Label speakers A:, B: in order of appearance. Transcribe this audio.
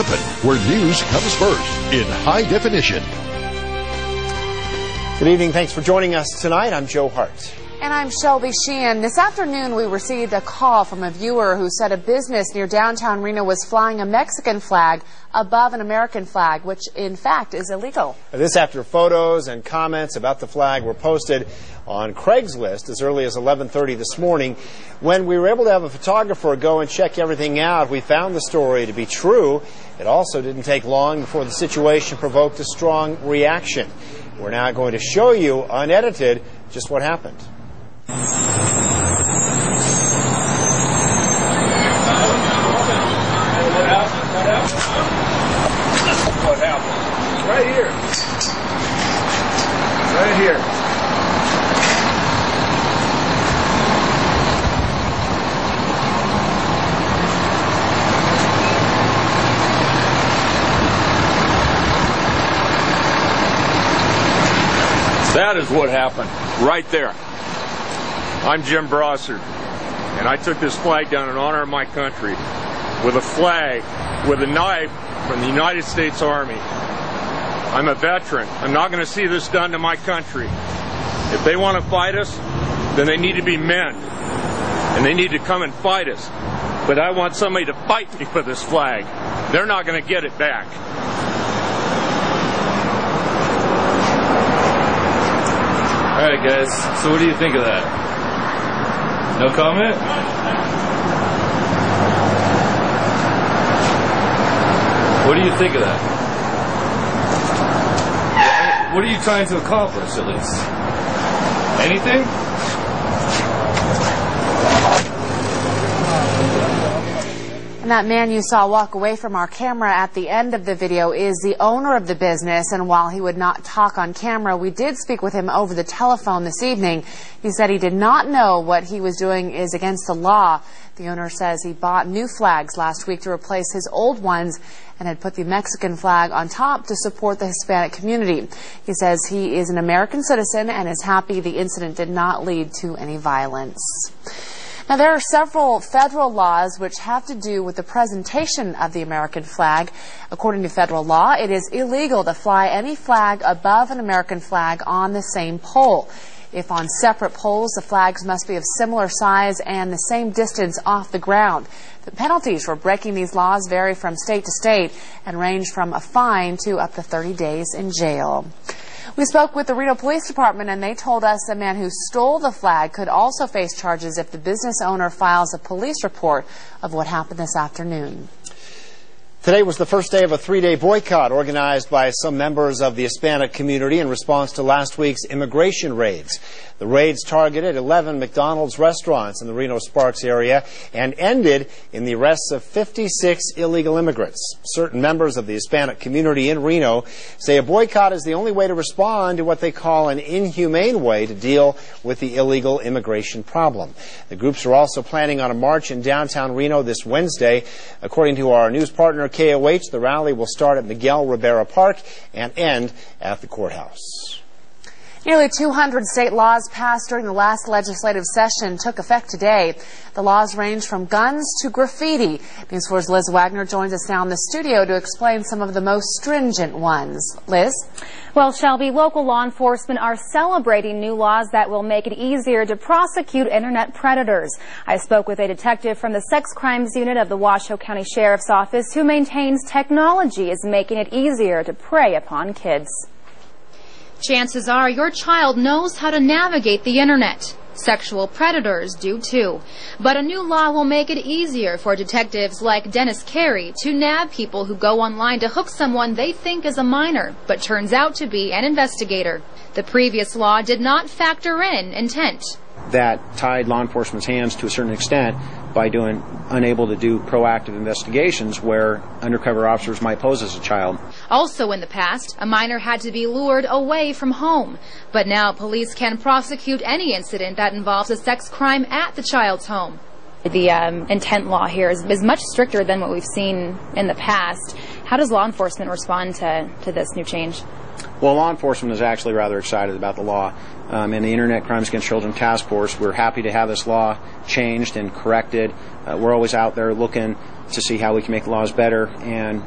A: Happen where news comes first in high definition.
B: Good evening. Thanks for joining us tonight. I'm Joe Hart.
C: And I'm Shelby Sheehan. This afternoon, we received a call from a viewer who said a business near downtown Reno was flying a Mexican flag above an American flag, which in fact is illegal.
B: This after photos and comments about the flag were posted on Craigslist as early as 11:30 this morning. When we were able to have a photographer go and check everything out, we found the story to be true. It also didn't take long before the situation provoked a strong reaction. We're now going to show you, unedited, just what happened.
D: What happened? Right here. Right here. That is what happened. Right there. I'm Jim Brossard, and I took this flag down in honor of my country with a flag, with a knife from the United States Army. I'm a veteran. I'm not going to see this done to my country. If they want to fight us, then they need to be men, and they need to come and fight us. But I want somebody to fight me for this flag. They're not going to get it back.
E: All right, guys, so what do you think of that? No comment? What do you think of that? What are you trying to accomplish, at least? Anything?
C: And that man you saw walk away from our camera at the end of the video is the owner of the business, and while he would not talk on camera, we did speak with him over the telephone this evening. He said he did not know what he was doing is against the law. The owner says he bought new flags last week to replace his old ones and had put the Mexican flag on top to support the Hispanic community. He says he is an American citizen and is happy the incident did not lead to any violence. Now, there are several federal laws which have to do with the presentation of the American flag. According to federal law, it is illegal to fly any flag above an American flag on the same pole. If on separate poles, the flags must be of similar size and the same distance off the ground. The penalties for breaking these laws vary from state to state and range from a fine to up to 30 days in jail. We spoke with the Reno Police Department, and they told us the man who stole the flag could also face charges if the business owner files a police report of what happened this afternoon.
B: Today was the first day of a 3-day boycott organized by some members of the Hispanic community in response to last week's immigration raids. The raids targeted 11 McDonald's restaurants in the Reno-Sparks area and ended in the arrests of 56 illegal immigrants. Certain members of the Hispanic community in Reno say a boycott is the only way to respond to what they call an inhumane way to deal with the illegal immigration problem. The groups are also planning on a march in downtown Reno this Wednesday. According to our news partner, KOH, the rally will start at Miguel Rivera Park and end at the courthouse.
C: Nearly 200 state laws passed during the last legislative session took effect today. The laws range from guns to graffiti. News 4's Liz Wagner joins us now in the studio to explain some of the most stringent ones. Liz?
F: Well, Shelby, local law enforcement are celebrating new laws that will make it easier to prosecute internet predators. I spoke with a detective from the Sex Crimes Unit of the Washoe County Sheriff's Office who maintains technology is making it easier to prey upon kids.
G: Chances are your child knows how to navigate the internet. Sexual predators do too. But a new law will make it easier for detectives like Dennis Carey to nab people who go online to hook someone they think is a minor, but turns out to be an investigator. The previous law did not factor in intent.
H: That tied law enforcement's hands to a certain extent by unable to do proactive investigations where undercover officers might pose as a child.
G: Also in the past, a minor had to be lured away from home. But now police can prosecute any incident that involves a sex crime at the child's home.
F: The intent law here is much stricter than what we've seen in the past. How does law enforcement respond to this new change?
H: Well, law enforcement is actually rather excited about the law. In the Internet Crimes Against Children Task Force, we're happy to have this law changed and corrected. We're always out there looking to see how we can make the laws better and